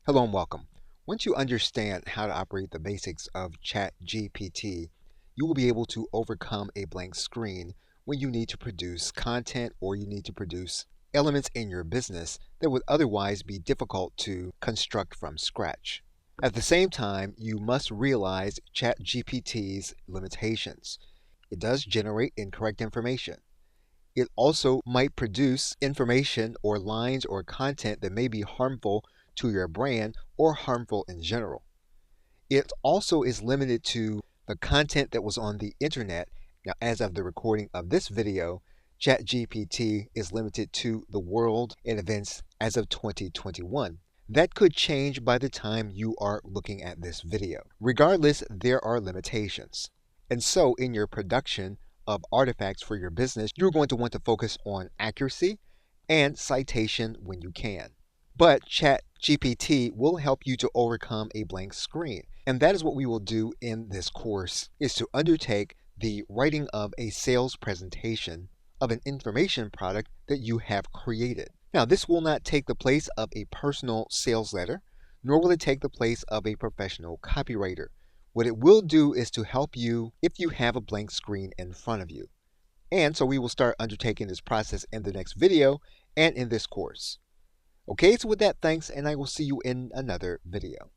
Hello and welcome. Once you understand how to operate the basics of G.B.T, you will be able to overcome a blank screen when you need to produce content or you need to produce elements in your business that would otherwise be difficult to construct from scratch. At the same time, you must realize ChatGPT's limitations. It does generate incorrect information. It also might produce information or lines or content that may be harmful to your brand or harmful in general. It also is limited to the content that was on the internet. Now, as of the recording of this video, ChatGPT is limited to the world and events as of 2021. That could change by the time you are looking at this video. Regardless, there are limitations. And so in your production of artifacts for your business, you're going to want to focus on accuracy and citation when you can. But ChatGPT will help you to overcome a blank screen. And that is what we will do in this course, is to undertake the writing of a sales presentation of an information product that you have created. Now, this will not take the place of a personal sales letter, nor will it take the place of a professional copywriter. What it will do is to help you if you have a blank screen in front of you. And so we will start undertaking this process in the next video and in this course. Okay, so with that, thanks, and I will see you in another video.